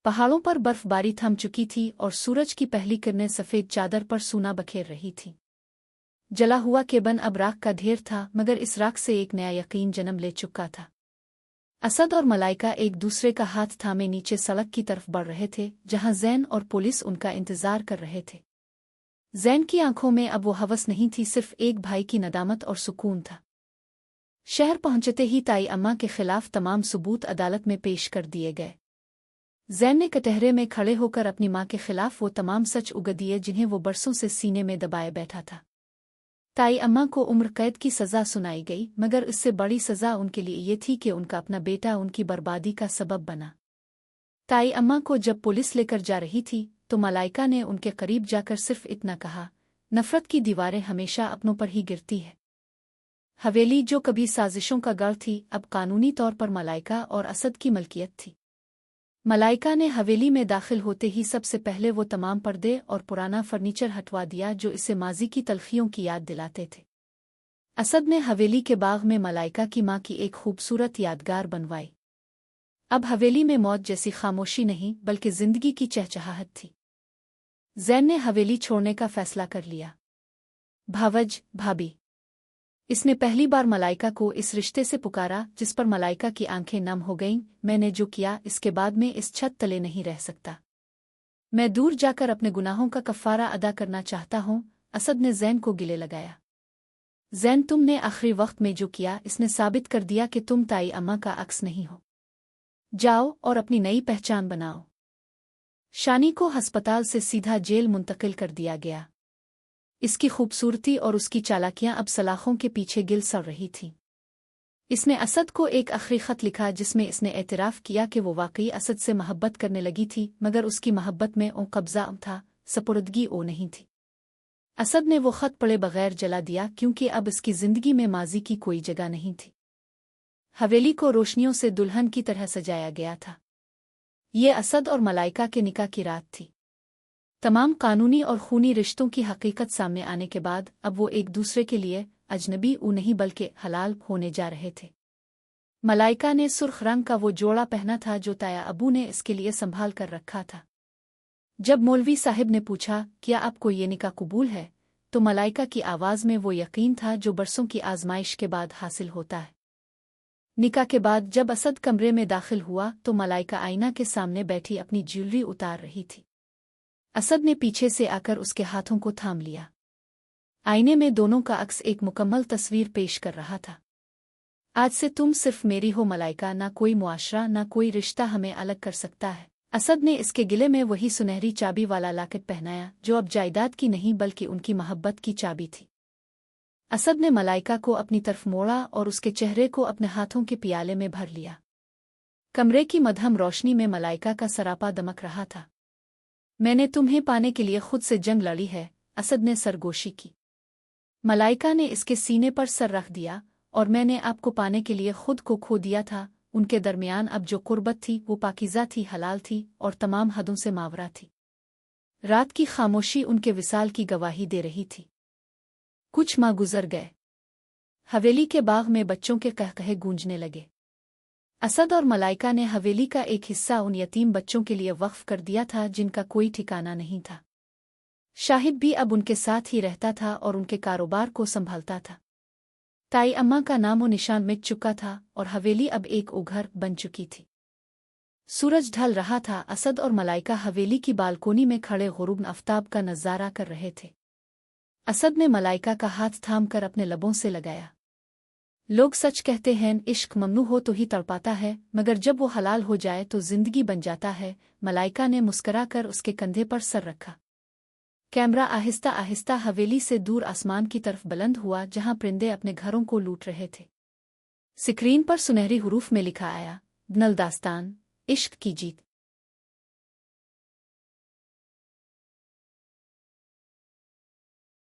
पहाड़ों पर बर्फबारी थम चुकी थी और सूरज की पहली किरणें सफ़ेद चादर पर सूना बखेर रही थीं। जला हुआ केबन अब राख का ढेर था, मगर इस राख से एक नया यकीन जन्म ले चुका था। असद और मलाइका एक दूसरे का हाथ थामे नीचे सड़क की तरफ बढ़ रहे थे, जहां जैन और पुलिस उनका इंतजार कर रहे थे। जैन की आंखों में अब वो हवस नहीं थी, सिर्फ एक भाई की नदामत और सुकून था। शहर पहुंचते ही ताई अम्मा के खिलाफ तमाम सबूत अदालत में पेश कर दिए गए। जैन ने कटहरे में खड़े होकर अपनी मां के खिलाफ वो तमाम सच उगल दिए जिन्हें वो बरसों से सीने में दबाए बैठा था। ताई अम्मा को उम्र कैद की सज़ा सुनाई गई, मगर इससे बड़ी सज़ा उनके लिए ये थी कि उनका अपना बेटा उनकी बर्बादी का सबब बना। ताई अम्मा को जब पुलिस लेकर जा रही थी तो मलाइका ने उनके करीब जाकर सिर्फ इतना कहा, नफ़रत की दीवारें हमेशा अपनों पर ही गिरती है। हवेली जो कभी साजिशों का गढ़ थी, अब कानूनी तौर पर मलाइका और असद की मलकियत थी। मलाइका ने हवेली में दाखिल होते ही सबसे पहले वो तमाम पर्दे और पुराना फर्नीचर हटवा दिया जो इसे माजी की तलखियों की याद दिलाते थे। असद ने हवेली के बाग में मलाइका की मां की एक खूबसूरत यादगार बनवाई। अब हवेली में मौत जैसी खामोशी नहीं, बल्कि जिंदगी की चहचहाहट थी। जैन ने हवेली छोड़ने का फैसला कर लिया। भावज, भाभी, इसने पहली बार मलाइका को इस रिश्ते से पुकारा जिस पर मलाइका की आंखें नम हो गईं। मैंने जो किया, इसके बाद में इस छत तले नहीं रह सकता। मैं दूर जाकर अपने गुनाहों का कफ़ारा अदा करना चाहता हूँ। असद ने जैन को गिले लगाया। जैन, तुमने आखिरी वक्त में जो किया, इसने साबित कर दिया कि तुम ताई अम्मा का अक्स नहीं हो। जाओ और अपनी नई पहचान बनाओ। शानी को अस्पताल से सीधा जेल मुंतकिल कर दिया गया। इसकी खूबसूरती और उसकी चालाकियां अब सलाखों के पीछे गिल सड़ रही थीं। इसने असद को एक आखिरी खत लिखा जिसमें इसने एतराफ़ किया कि वो वाकई असद से मोहब्बत करने लगी थी, मगर उसकी मोहब्बत में ओ कब्ज़ा था, सपुर्दगी ओ नहीं थी। असद ने वो खत पढ़े बगैर जला दिया क्योंकि अब इसकी ज़िंदगी में माजी की कोई जगह नहीं थी। हवेली को रोशनियों से दुल्हन की तरह सजाया गया था। ये असद और मलाइका के निकाह की रात थी। तमाम कानूनी और खूनी रिश्तों की हकीकत सामने आने के बाद अब वो एक दूसरे के लिए अजनबी नहीं बल्कि हलाल होने जा रहे थे। मलाइका ने सुर्ख रंग का वो जोड़ा पहना था जो ताया अबू ने इसके लिए संभाल कर रखा था। जब मौलवी साहिब ने पूछा, क्या आपको ये निकाह कबूल है, तो मलाइका की आवाज़ में वो यकीन था जो बरसों की आजमाइश के बाद हासिल होता है। निकाह के बाद जब असद कमरे में दाखिल हुआ तो मलाइका आईना के सामने बैठी अपनी ज्वेलरी उतार रही थी। असद ने पीछे से आकर उसके हाथों को थाम लिया। आईने में दोनों का अक्स एक मुकम्मल तस्वीर पेश कर रहा था। आज से तुम सिर्फ मेरी हो मलाइका, ना कोई मुआशरा ना कोई रिश्ता हमें अलग कर सकता है। असद ने इसके गिले में वही सुनहरी चाबी वाला लॉकेट पहनाया जो अब जायदाद की नहीं बल्कि उनकी मोहब्बत की चाबी थी। असद ने मलाइका को अपनी तरफ मोड़ा और उसके चेहरे को अपने हाथों के पियाले में भर लिया। कमरे की मध्यम रोशनी में मलाइका का सरापा दमक रहा था। मैंने तुम्हें पाने के लिए खुद से जंग लड़ी है, असद ने सरगोशी की। मलाइका ने इसके सीने पर सर रख दिया। और मैंने आपको पाने के लिए खुद को खो दिया था। उनके दरमियान अब जो कुर्बत थी वो पाकीज़ा थी, हलाल थी और तमाम हदों से मावरा थी। रात की खामोशी उनके विसाल की गवाही दे रही थी। कुछ माह गुजर गए। हवेली के बाग में बच्चों के कहकहे गूंजने लगे। असद और मलाइका ने हवेली का एक हिस्सा उन यतीम बच्चों के लिए वक्फ कर दिया था जिनका कोई ठिकाना नहीं था। शाहिद भी अब उनके साथ ही रहता था और उनके कारोबार को संभालता था। ताई अम्मा का नामो निशान मिट चुका था और हवेली अब एक उघर बन चुकी थी। सूरज ढल रहा था। असद और मलाइका हवेली की बालकोनी में खड़े गुरूब आफ्ताब का नज़ारा कर रहे थे। असद ने मलाइका का हाथ थाम कर अपने लबों से लगाया। लोग सच कहते हैं, इश्क ममनू हो तो ही तड़पाता है, मगर जब वो हलाल हो जाए तो जिंदगी बन जाता है। मलाइका ने मुस्कराकर उसके कंधे पर सर रखा। कैमरा आहिस्ता आहिस्ता हवेली से दूर आसमान की तरफ बुलंद हुआ जहां परिंदे अपने घरों को लूट रहे थे। स्क्रीन पर सुनहरी हुरूफ में लिखा आया, नल दास्तान, इश्क की जीत।